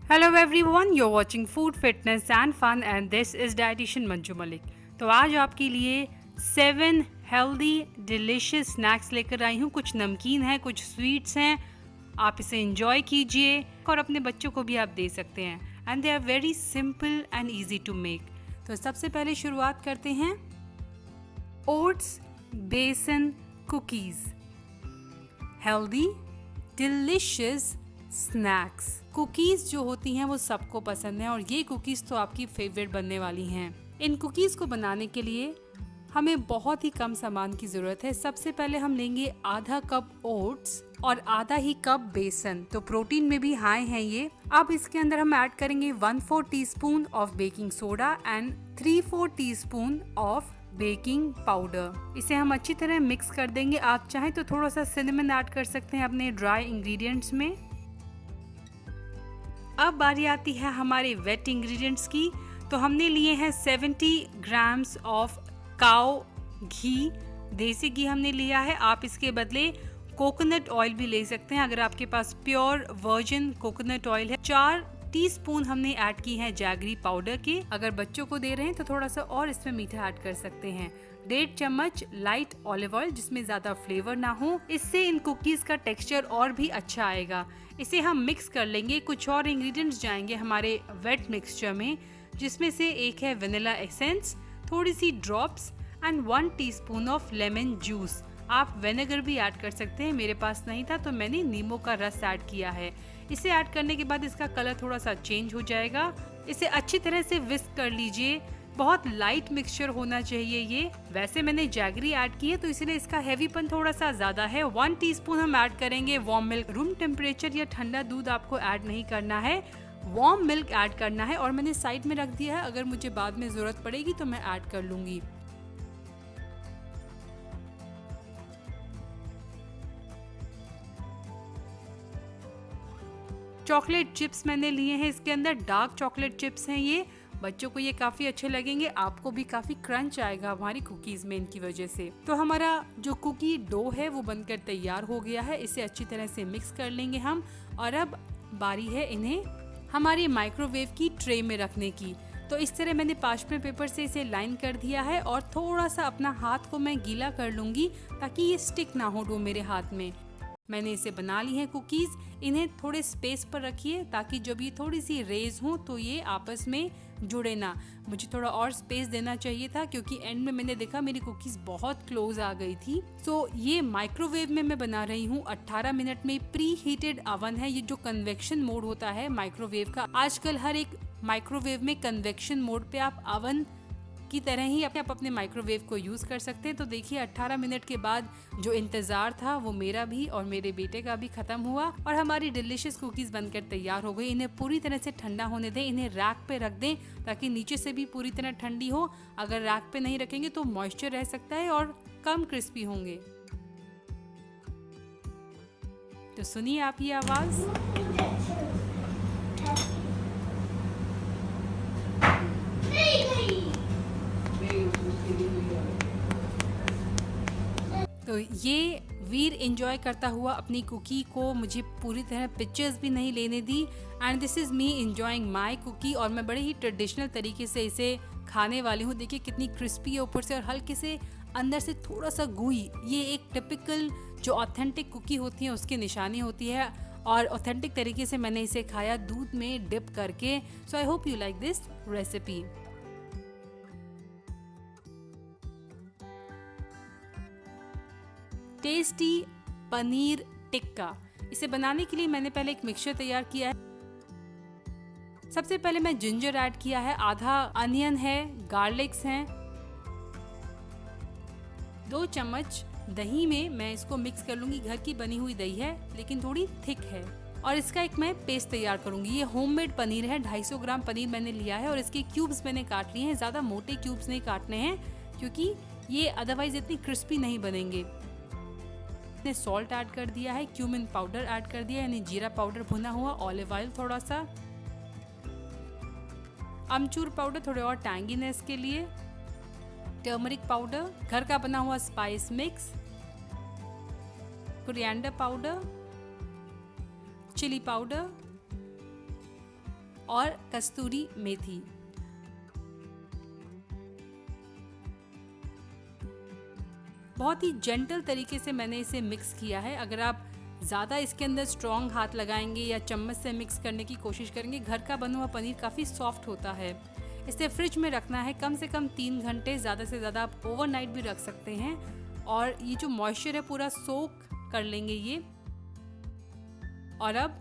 Hello everyone, you're watching food fitness and fun and this is dietitian Manju Malik. तो आज आपके लिए 7 हेल्दी डिलिशियस स्नैक्स लेकर आई हूँ। कुछ नमकीन है, कुछ स्वीट्स हैं। आप इसे एंजॉय कीजिए और अपने बच्चों को भी आप दे सकते हैं। And they are very simple and easy to make. तो सबसे पहले शुरुआत करते हैं oats besan cookies. Healthy delicious snacks cookies जो होती हैं वो सबको पसंद है और ये कुकीज़ तो आपकी फेवरेट बनने वाली हैं। इन कुकीज़ को बनाने के लिए हमें बहुत ही कम सामान की ज़रूरत है। सबसे पहले हम लेंगे आधा कप ओट्स और आधा ही कप बेसन। तो प्रोटीन में भी हाई हैं ये। अब इसके अंदर हम ऐड करेंगे 1/4 teaspoon of baking soda and 3/4 teaspoon of baking powder. इसे हम अच्छी तरह मिक्स कर देंगे। आप चाहें तो थोड़ा सा सिनेमन ऐड कर सकते हैं अपने ड्राई इंग्रेडिएंट्स में। अब बारी आती है हमारे वेट इंग्रेडिएंट्स की। तो हमने लिए हैं 70 ग्राम्स ऑफ काऊ घी। देसी घी हमने लिया है। आप इसके बदले कोकोनट ऑयल भी ले सकते हैं अगर आपके पास प्योर वर्जिन कोकोनट ऑयल है। 4 टीस्पून हमने ऐड की है जैगरी पाउडर की। अगर बच्चों को दे रहे हैं तो थोड़ा सा और इसमें मीठा ऐड कर सकते हैं। 1.5 चम्मच लाइट ऑलिव ऑयल जिसमें ज्यादा फ्लेवर ना हो। इससे इन कुकीज का टेक्सचर और भी अच्छा आएगा। इसे हम मिक्स कर लेंगे। कुछ और इंग्रेडिएंट्स जाएंगे हमारे वेट मिक्सचर में, जिसमें से एक है वेनिला एसेंस, थोड़ी सी drops and 1 teaspoon of lemon juice. आप विनेगर भी ऐड कर सकते हैं। मेरे पास नहीं था तो मैंने नींबू का रस ऐड किया है। इसे ऐड करने के बाद इसका कलर थोड़ा सा चेंज हो जाएगा। इसे अच्छी तरह से विस्क कर लीजिए। बहुत लाइट मिक्सचर होना चाहिए ये। वैसे मैंने जैगरी ऐड की है तो इसलिए इसका हैवीपन थोड़ा सा ज्यादा है। 1 टीस्पून हम ऐड करेंगे वार्म मिल्क। रूम टेम्परेचर या ठंडा दूध आपको ऐड नहीं करना है, वार्म मिल्क ऐड करना है। और मैंने साइड में रख दिया है, अगर मुझे बाद में जरूरत पड़ेगी तो मैं ऐड कर लूंगी। चॉकलेट चिप्स मैंने लिए हैं। इसके अंदर डार्क चॉकलेट चिप्स हैं ये। बच्चों को ये काफी अच्छे लगेंगे। आपको भी काफी क्रंच आएगा हमारी कुकीज में इनकी वजह से। तो हमारा जो कुकी डो है वो बनकर तैयार हो गया है। इसे अच्छी तरह से मिक्स कर लेंगे हम। और अब बारी है इन्हें हमारी माइक्रोवेव की ट्रे में रखने की। तो इस तरह मैंने पार्चमेंट पेपर से इसे लाइन कर दिया है और थोड़ा सा अपना हाथ को मैं गीला कर लूंगी ताकि ये स्टिक ना हो डो मेरे हाथ में। मैंने इसे बना ली है कुकीज। इन्हें थोड़े स्पेस पर रखिए ताकि जब ये थोड़ी सी रेज हो तो ये आपस में जुड़े ना। मुझे थोड़ा और स्पेस देना चाहिए था क्योंकि एंड में मैंने देखा मेरी कुकीज बहुत क्लोज आ गई थी। तो ये माइक्रोवेव में मैं बना रही हूँ। 18 मिनट में प्री हीटेड अवन है। ये जो कन्वेक्शन मोड होता है माइक्रोवेव का, आजकल हर एक माइक्रोवेव में कन्वेक्शन मोड पे आप अवन की तरह ही आप अपने माइक्रोवेव को यूज कर सकते हैं। तो देखिए 18 मिनट के बाद जो इंतजार था वो मेरा भी और मेरे बेटे का भी खत्म हुआ और हमारी डिलीशियस कुकीज बनकर तैयार हो गई। इन्हें पूरी तरह से ठंडा होने दें। इन्हें रैक पे रख दें ताकि नीचे से भी पूरी तरह ठंडी हो। अगर रैक पे नहीं रखेंगे तो मॉइस्चर रह सकता है और कम क्रिस्पी होंगे। तो सुनिए आप ये आवाज। तो ये वीर एंजॉय करता हुआ अपनी कुकी को मुझे पूरी तरह पिक्चर्स भी नहीं लेने दी। And this is me enjoying my cookie. और मैं बड़े ही ट्रेडिशनल तरीके से इसे खाने वाली हूँ। देखिए कितनी क्रिस्पी है ऊपर से और हल्के से अंदर से थोड़ा सा गुई। ये एक टिपिकल जो ऑथेंटिक कुकी होती है उसकी निशानी होती है और ऑथेंटिक तरीके से मैंने इसे खाया दूध में डिप करके। So I hope you like this recipe. Tasty paneer tikka. इसे बनाने के लिए मैंने पहले एक मिक्सचर तैयार किया है। सबसे पहले मैं जिंजर ऐड किया है, आधा अनियन है, गार्लिक्स हैं, 2 चम्मच दही में मैं इसको मिक्स कर लूंगी। घर की बनी हुई दही है लेकिन थोड़ी थिक है। और इसका एक मैं पेस्ट तैयार करूंगी। ये होममेड पनीर है। 250 ग्राम पनीर मैंने लिया है और इसके क्यूब्स मैंने काट लिए हैं। ज्यादा मोटे क्यूब्स नहीं काटने हैं क्योंकि ये अदरवाइज इतनी क्रिस्पी नहीं बनेंगे। ने सॉल्ट ऐड कर दिया है, क्यूमिन पाउडर ऐड कर दिया है यानी जीरा पाउडर भुना हुआ, ऑलिव ऑयल थोड़ा सा, अमचूर पाउडर थोड़े और टैंगीनेस के लिए, टर्मरिक पाउडर, घर का बना हुआ spice mix, coriander powder, chili powder, और कस्तूरी मेथी। बहुत ही जेंटल तरीके से मैंने इसे मिक्स किया है। अगर आप ज़्यादा इसके अंदर स्ट्रॉन्ग हाथ लगाएंगे या चम्मच से मिक्स करने की कोशिश करेंगे, घर का बना हुआ पनीर काफ़ी सॉफ्ट होता है। इसे फ्रिज में रखना है कम से कम 3 घंटे, ज़्यादा से ज़्यादा आप ओवरनाइट भी रख सकते हैं। और ये जो मॉइस्चर है पूरा सोक कर लेंगे ये। और अब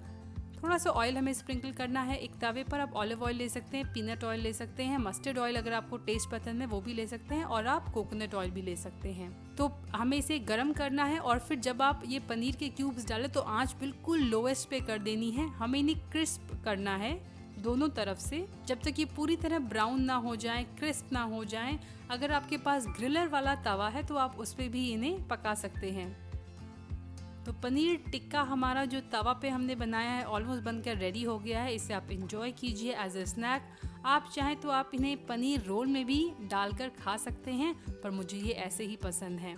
थोड़ा सा ऑयल हमें स्प्रिंकल करना है। एक तवे पर आप ऑलिव ऑयल ले सकते हैं, पीनट ऑयल ले सकते हैं, मस्टर्ड ऑयल अगर आपको टेस्ट पसंद है वो भी ले सकते हैं, और आप कोकोनट ऑयल भी ले सकते हैं। तो हमें इसे गर्म करना है और फिर जब आप ये पनीर के क्यूब्स डालें तो आंच बिल्कुल लोएस्ट पे कर देनी है। हमें इन्हें क्रिस्प करना है दोनों तरफ से, जब तक ये पूरी तरह ब्राउन ना हो जाए, क्रिस्प ना हो जाए। अगर आपके पास ग्रिलर वाला तवा है तो आप उस पर भी इन्हें पका सकते हैं। तो पनीर टिक्का हमारा जो तवा पे हमने बनाया है ऑलमोस्ट बनकर रेडी हो गया है। इसे आप इंजॉय कीजिए एज अ स्नैक। आप चाहें तो आप इन्हें पनीर रोल में भी डालकर खा सकते हैं, पर मुझे ये ऐसे ही पसंद है।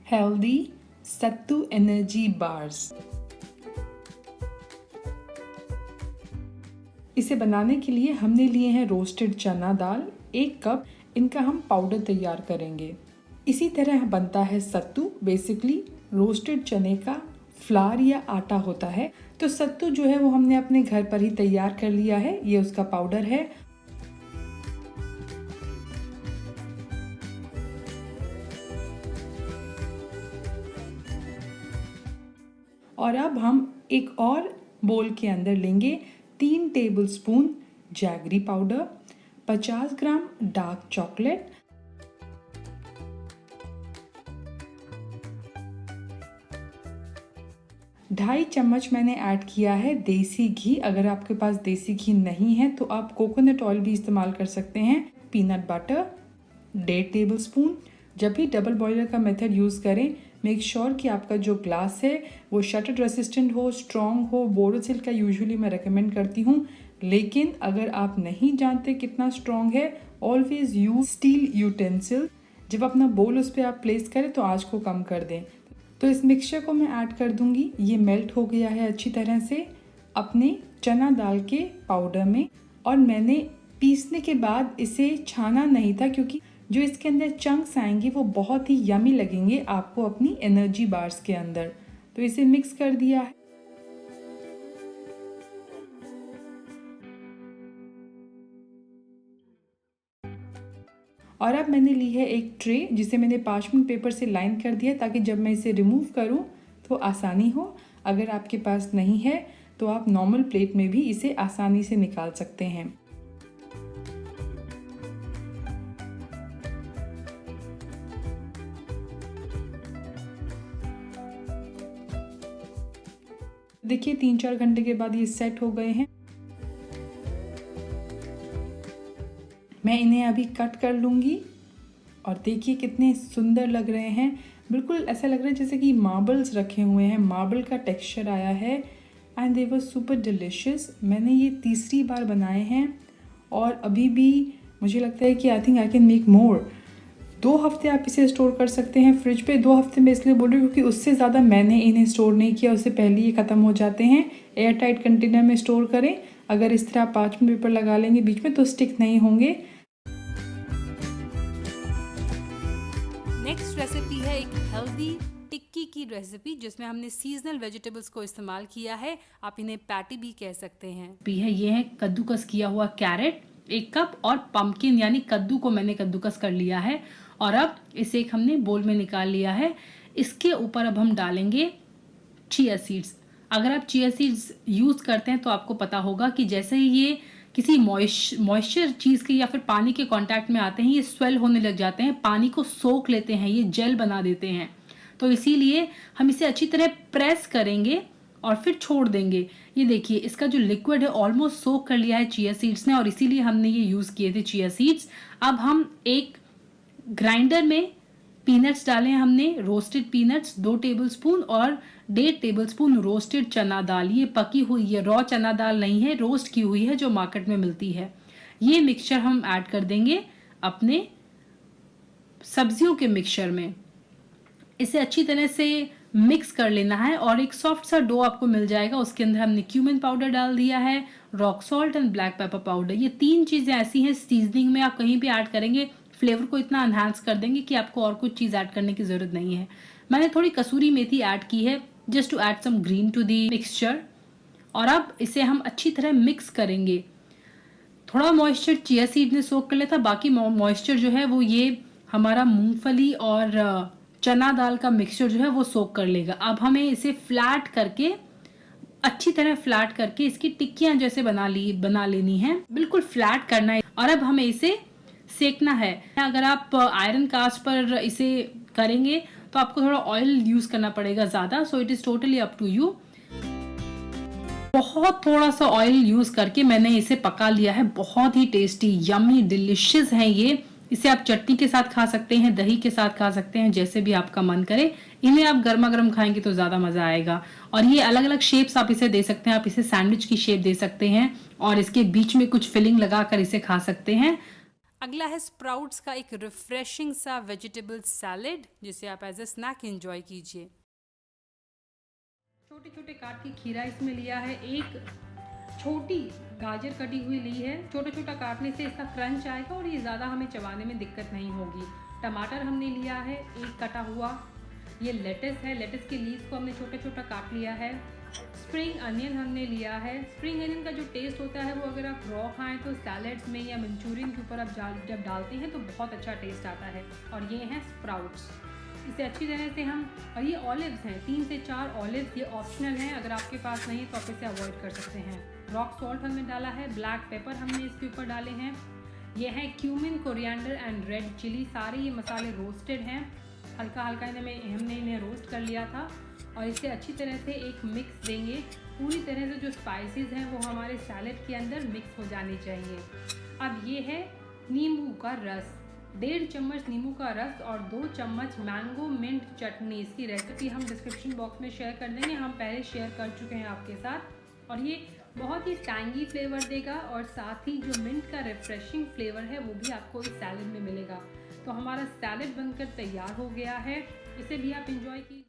हेल्दी सत्तू एनर्जी बार्स। इसे बनाने के लिए हमने लिए हैं रोस्टेड चना दाल 1 कप। इनका हम पाउडर तैयार करेंगे। इसी तरह बनता है सत्तू। बेसिकली रोस्टेड चने का फ्लावर या आटा होता है। तो सत्तू जो है वो हमने अपने घर पर ही तैयार कर लिया है। ये उसका पाउडर है। और अब हम एक और बोल के अंदर लेंगे 3 टेबलस्पून जैगरी पाउडर, 50 ग्राम डार्क चॉकलेट, ढाई चम्मच मैंने ऐड किया है देसी घी। अगर आपके पास देसी घी नहीं है तो आप कोकोनट ऑयल भी इस्तेमाल कर सकते हैं। Peanut butter 1.5 tablespoon. जब भी डबल बॉयलर का मेथड यूज़ करें, मेक श्योर कि आपका जो ग्लास है वो शटर रेसिस्टेंट हो, स्ट्रॉन्ग हो। बोरोसिल का यूजुअली मैं रेकमेंड करती हूँ, लेकिन अगर आप नहीं जानते कितना स्ट्रॉन्ग है, ऑलवेज यूज स्टील यूटेंसिल। जब अपना बोल उस पर आप प्लेस करें तो आँच को कम कर दें। तो इस मिक्सचर को मैं ऐड कर दूंगी। ये मेल्ट हो गया है अच्छी तरह से अपने चना दाल के पाउडर में। और मैंने पीसने के बाद इसे छाना नहीं था, क्योंकि जो इसके अंदर चंक्स आएंगे वो बहुत ही यमी लगेंगे आपको अपनी एनर्जी बार्स के अंदर। तो इसे मिक्स कर दिया है। और अब मैंने ली है एक ट्रे, जिसे मैंने पार्चमेंट पेपर से लाइन कर दिया ताकि जब मैं इसे रिमूव करूं तो आसानी हो। अगर आपके पास नहीं है तो आप नॉर्मल प्लेट में भी इसे आसानी से निकाल सकते हैं। देखिए 3-4 घंटे के बाद ये सेट हो गए हैं। मैं इन्हें अभी कट कर लूँगी और देखिए कितने सुंदर लग रहे हैं। बिल्कुल ऐसा लग रहा है जैसे कि मार्बल्स रखे हुए हैं, मार्बल का टेक्सचर आया है। And they were super delicious. मैंने ये तीसरी बार बनाए हैं और अभी भी मुझे लगता है कि I think I can make more. 2 हफ्ते आप इसे स्टोर कर सकते हैं फ्रिज पे। 2 हफ्ते में इसलिए बोल रही हूँ क्योंकि उससे ज़्यादा मैंने इन्हें स्टोर नहीं किया, उससे पहले ये ख़त्म हो जाते हैं। एयर टाइट कंटेनर में स्टोर करें। अगर इस तरह पार्चमेंट पेपर लगा लेंगे बीच में तो स्टिक नहीं होंगे। नेक्स्ट रेसिपी है एक हेल्दी टिक्की की रेसिपी, जिसमें हमने सीजनल वेजिटेबल्स को इस्तेमाल किया है। आप इन्हें पैटी भी कह सकते हैं। ये है कद्दूकस किया हुआ कैरेट 1 कप और पम्पकिन यानी कद्दू को मैंने कद्दूकस कर लिया है। और अब इसे एक हमने बोल में निकाल लिया है। इसके ऊपर अब हम डालेंगे चिया सीड्स। अगर आप चिया सीड्स यूज़ करते हैं तो आपको पता होगा कि जैसे ही ये किसी मॉइस्चर चीज़ के या फिर पानी के कांटेक्ट में आते हैं, ये स्वेल होने लग जाते हैं, पानी को सोख लेते हैं, ये जेल बना देते हैं। तो इसीलिए हम इसे अच्छी तरह प्रेस करेंगे और फिर छोड़ देंगे। ये देखिए इसका जो लिक्विड है ऑलमोस्ट सोख कर लिया है चिया सीड्स ने, और इसीलिए हमने ये यूज़ किए थे चिया सीड्स। अब हम एक ग्राइंडर में पीनट्स डाले हैं हमने, रोस्टेड पीनट्स 2 टेबलस्पून और 1.5 टेबलस्पून रोस्टेड चना दाल। ये पकी हुई है, रॉ चना दाल नहीं है, रोस्ट की हुई है जो मार्केट में मिलती है। ये मिक्सचर हम ऐड कर देंगे अपने सब्जियों के मिक्सचर में। इसे अच्छी तरह से मिक्स कर लेना है और एक सॉफ्ट सा डो आपको मिल जाएगा। उसके अंदर हमने क्यूमिन पाउडर डाल दिया है, rock salt and black pepper powder. ये 3 चीज़ें ऐसी हैं सीजनिंग में आप कहीं भी ऐड करेंगे, फ्लेवर को इतना एनहांस कर देंगे कि आपको और कुछ चीज़ ऐड करने की ज़रूरत नहीं है। मैंने थोड़ी कसूरी मेथी ऐड की है just to add some green to the mixture. और अब इसे हम अच्छी तरह मिक्स करेंगे। थोड़ा मॉइस्चर चिया सीड ने सोक कर लिया था, बाकी मॉइस्चर जो है वो ये हमारा मूंगफली और चना दाल का मिक्सचर जो है वो सोक कर लेगा। अब हमें इसे फ्लैट करके, अच्छी तरह फ्लैट करके इसकी टिक्कियां जैसे बना लेनी है, बिल्कुल फ्लैट करना है। और अब हमें इसे सेकना है। अगर आप आयरन कास्ट पर इसे करेंगे तो आपको थोड़ा ऑयल यूज करना पड़ेगा ज़्यादा, so it is totally up to you. बहुत थोड़ा सा ऑयल यूज करके मैंने इसे पका लिया है। बहुत ही टेस्टी, यम्मी, डिलिशियस है ये। इसे आप चटनी के साथ खा सकते हैं, दही के साथ खा सकते हैं, जैसे भी आपका मन करे। इन्हें आप गर्मा गर्म खाएंगे तो ज़्यादा मज़ा आएगा। और ये अलग अलग शेप्स आप इसे दे सकते हैं। आप इसे सैंडविच की शेप दे सकते हैं और इसके बीच में कुछ फिलिंग लगाकर इसे खा सकते हैं। अगला है स्प्राउट्स का एक रिफ्रेशिंग सा वेजिटेबल सैलेड, जिसे आप एज ए स्नैक एंजॉय कीजिए। छोटे छोटे काट के खीरा इसमें लिया है, एक छोटी गाजर कटी हुई ली है। छोटा छोटा काटने से इसका क्रंच आएगा और ये ज़्यादा हमें चबाने में दिक्कत नहीं होगी। टमाटर हमने लिया है एक कटा हुआ। ये लेटस है, लेटस के लीव्स को हमने छोटा छोटा काट लिया है। स्प्रिंग अनियन हमने लिया है। स्प्रिंग अनियन का जो टेस्ट होता है वो अगर आप रॉ खाएं तो सैलेड्स में या मंचूरियन के ऊपर आप जब डालते हैं तो बहुत अच्छा टेस्ट आता है। और ये हैं स्प्राउट्स। इसे अच्छी तरह से हम, और ये ऑलिव्स हैं, 3 से 4 ऑलिव्स, ये ऑप्शनल हैं, अगर आपके पास नहीं है तो आप इसे अवॉइड कर सकते हैं। रॉक सॉल्ट हमने डाला है, ब्लैक पेपर हमने इसके ऊपर डाले हैं। ये है cumin, coriander and red chili. सारे ये मसाले रोस्टेड हैं, हल्का हल्का हमने इन्हें रोस्ट कर लिया था। और इसे अच्छी तरह से एक मिक्स देंगे। पूरी तरह से जो स्पाइसेस हैं वो हमारे सैलेड के अंदर मिक्स हो जाने चाहिए। अब ये है नींबू का रस, 1.5 चम्मच नींबू का रस और 2 चम्मच मैंगो मिंट चटनी। इसकी रेसिपी हम डिस्क्रिप्शन बॉक्स में शेयर कर देंगे, हम पहले शेयर कर चुके हैं आपके साथ। और ये बहुत ही टैंगी फ्लेवर देगा और साथ ही जो मिंट का रिफ्रेशिंग फ्लेवर है वो भी आपको इस सैलेड में मिलेगा। तो हमारा सैलेड बनकर तैयार हो गया है, इसे भी आप इंजॉय कीजिए।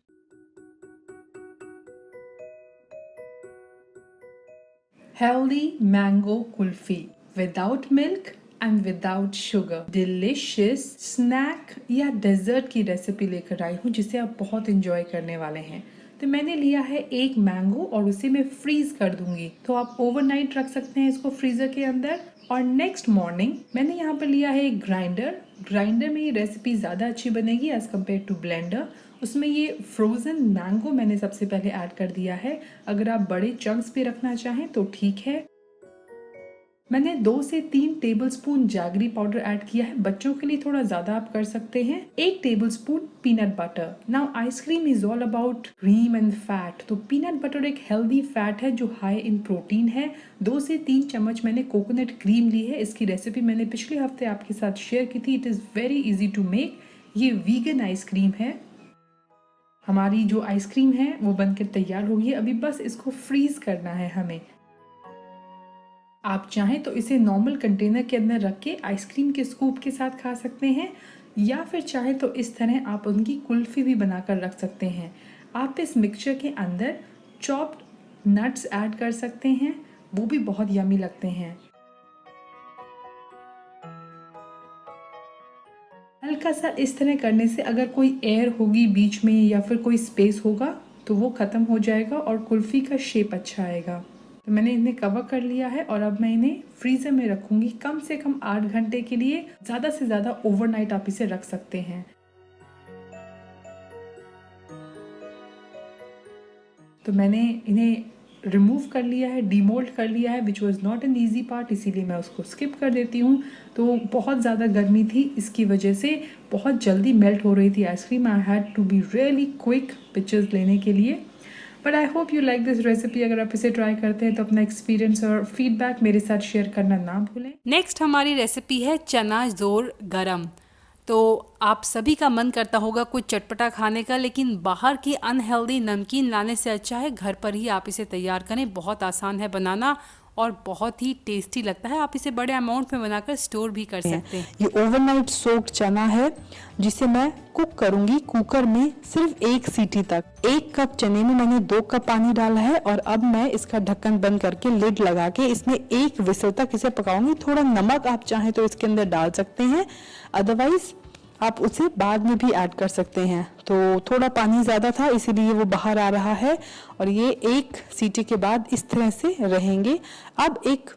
Healthy mango kulfi without milk and without sugar, delicious snack या डेजर्ट की रेसिपी लेकर आई हूँ जिसे आप बहुत इंजॉय करने वाले हैं। तो मैंने लिया है एक मैंगो और उसे मैं फ्रीज कर दूंगी। तो आप ओवरनाइट रख सकते हैं इसको फ्रीजर के अंदर। और नेक्स्ट मॉर्निंग मैंने यहाँ पर लिया है एक ग्राइंडर में ये रेसिपी ज़्यादा अच्छी बनेगी एज कम्पेयर टू ब्लेंडर। उसमें ये फ्रोज़न मैंगो मैंने सबसे पहले ऐड कर दिया है। अगर आप बड़े चंक्स भी रखना चाहें तो ठीक है। मैंने 2 से 3 टेबलस्पून जैगरी पाउडर ऐड किया है, बच्चों के लिए थोड़ा ज़्यादा आप कर सकते हैं। 1 tablespoon peanut butter. Now ice cream is all about cream and fat, तो पीनट बटर एक हेल्दी फैट है जो हाई इन प्रोटीन है। 2 से 3 चम्मच मैंने कोकोनट क्रीम ली है। इसकी रेसिपी मैंने पिछले हफ्ते आपके साथ शेयर की थी। It is very easy to make. ये वीगन आइसक्रीम है। हमारी जो आइसक्रीम है वो बनकर तैयार हो गई है। अभी बस इसको फ्रीज करना है हमें। आप चाहें तो इसे नॉर्मल कंटेनर के अंदर रख के आइसक्रीम के स्कूप के साथ खा सकते हैं, या फिर चाहे तो इस तरह आप उनकी कुल्फी भी बनाकर रख सकते हैं। आप इस मिक्सचर के अंदर चॉप्ड नट्स ऐड कर सकते हैं, वो भी बहुत यमी लगते हैं। हल्का सा इस तरह करने से अगर कोई एयर होगी बीच में या फिर कोई स्पेस होगा तो वो ख़त्म हो जाएगा और कुल्फ़ी का शेप अच्छा आएगा। तो मैंने इन्हें कवर कर लिया है और अब मैं इन्हें फ्रीज़र में रखूँगी कम से कम 8 घंटे के लिए। ज़्यादा से ज़्यादा ओवरनाइट आप इसे रख सकते हैं। तो मैंने इन्हें रिमूव कर लिया है, डीमोल्ड कर लिया है, which was not an easy part, इसीलिए मैं उसको स्किप कर देती हूँ। तो बहुत ज़्यादा गर्मी थी, इसकी वजह से बहुत जल्दी मेल्ट हो रही थी ice cream. I had to be really quick pictures लेने के लिए। But I hope you like this recipe. अगर आप इसे ट्राई करते हैं तो अपना एक्सपीरियंस और फीडबैक मेरे साथ शेयर करना ना भूलें। नेक्स्ट हमारी रेसिपी है चना जोर गरम। तो आप सभी का मन करता होगा कुछ चटपटा खाने का, लेकिन बाहर की अनहेल्दी नमकीन लाने से अच्छा है घर पर ही आप इसे तैयार करें। बहुत आसान है बनाना और बहुत ही टेस्टी लगता है। आप इसे बड़े अमाउंट में बनाकर स्टोर भी कर सकते हैं। ये ओवरनाइट सोक्ड चना है जिसे मैं कुक करूंगी कुकर में सिर्फ 1 सीटी तक। 1 कप चने में मैंने 2 कप पानी डाला है और अब मैं इसका ढक्कन बंद करके लिड लगा के इसमें 1 विसल तक इसे पकाऊंगी। थोड़ा नमक आप चाहें तो इसके अंदर डाल सकते हैं, अदरवाइज आप उसे बाद में भी ऐड कर सकते हैं। तो थोड़ा पानी ज़्यादा था इसीलिए वो बाहर आ रहा है और ये 1 सीटी के बाद इस तरह से रहेंगे। अब एक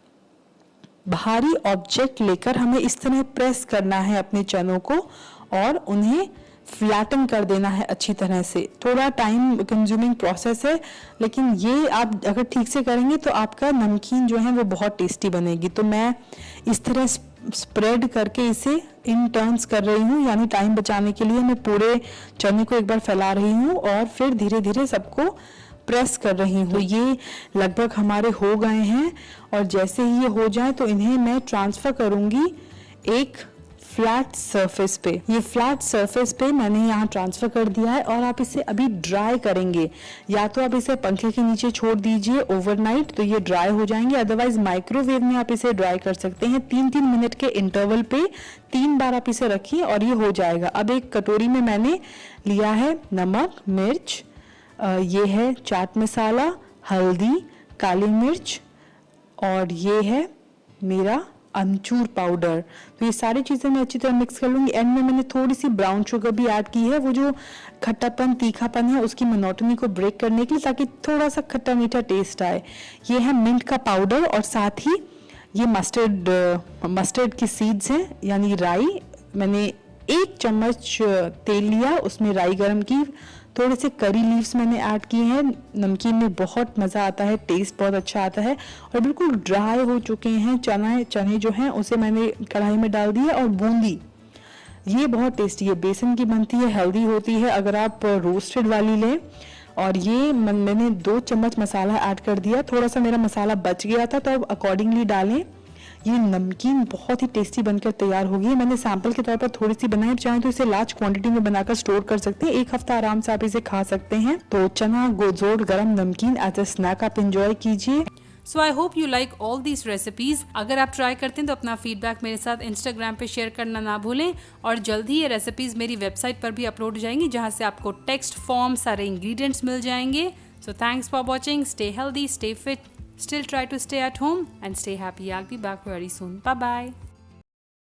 भारी ऑब्जेक्ट लेकर हमें इस तरह प्रेस करना है अपने चनों को और उन्हें फ्लैटन कर देना है अच्छी तरह से। थोड़ा टाइम कंज्यूमिंग प्रोसेस है, लेकिन ये आप अगर ठीक से करेंगे तो आपका नमकीन जो है वो बहुत टेस्टी बनेगी। तो मैं इस तरह स्प्रेड करके इसे इन टर्न्स कर रही हूँ, यानी टाइम बचाने के लिए मैं पूरे चने को एक बार फैला रही हूँ और फिर धीरे धीरे सबको प्रेस कर रही हूँ। तो ये लगभग हमारे हो गए हैं और जैसे ही ये हो जाए तो इन्हें मैं ट्रांसफर करूँगी एक फ्लैट सरफेस पे। ये फ्लैट सरफेस पे मैंने यहाँ ट्रांसफर कर दिया है और आप इसे अभी ड्राई करेंगे। या तो आप इसे पंखे के नीचे छोड़ दीजिए ओवरनाइट तो ये ड्राई हो जाएंगे, अदरवाइज माइक्रोवेव में आप इसे ड्राई कर सकते हैं। 3-3 मिनट के इंटरवल पे 3 बार आप इसे रखिए और ये हो जाएगा। अब एक कटोरी में मैंने लिया है नमक, मिर्च, ये है चाट मसाला, हल्दी, काली मिर्च और ये है मेरा अमचूर पाउडर। तो ये सारी चीज़ें मैं अच्छी तरह मिक्स कर लूँगी। एंड में मैंने थोड़ी सी ब्राउन शुगर भी ऐड की है, वो जो खट्टापन तीखापन है उसकी मोनोटनी को ब्रेक करने के लिए, ताकि थोड़ा सा खट्टा मीठा टेस्ट आए। ये है मिंट का पाउडर और साथ ही ये मस्टर्ड की सीड्स हैं यानी राई। मैंने 1 चम्मच तेल लिया, उसमें राई गरम की, थोड़े से करी लीव्स मैंने ऐड किए हैं। नमकीन में बहुत मज़ा आता है, टेस्ट बहुत अच्छा आता है। और बिल्कुल ड्राई हो चुके हैं चने जो हैं उसे मैंने कढ़ाई में डाल दिया। और बूंदी ये बहुत टेस्टी है, बेसन की बनती है, हेल्दी होती है अगर आप रोस्टेड वाली लें। और ये मैंने 2 चम्मच मसाला ऐड कर दिया, थोड़ा सा मेरा मसाला बच गया था तो अब अकॉर्डिंगली डालें। ये नमकीन बहुत ही टेस्टी बनकर तैयार होगी। मैंने सैंपल के तौर पर थोड़ी सी बनाई, चाहे तो इसे लार्ज क्वांटिटी में बनाकर स्टोर कर सकते हैं, 1 हफ्ता आराम से आप इसे खा सकते हैं। तो चना गोजोड़ गरम नमकीन एज अ स्नैक आप एंजॉय कीजिए। So I hope you like all these recipes. अगर आप ट्राई करते हैं तो अपना फीडबैक मेरे साथ इंस्टाग्राम पे शेयर करना ना भूलें। और जल्द ही ये रेसिपीज मेरी वेबसाइट पर भी अपलोड हो जाएंगी, जहाँ से आपको टेक्स्ट फॉर्म सारे इंग्रेडिएंट्स मिल जाएंगे। So thanks for watching. Stay healthy, stay fit, still try to stay at home and stay happy. I'll be back very soon. Bye bye.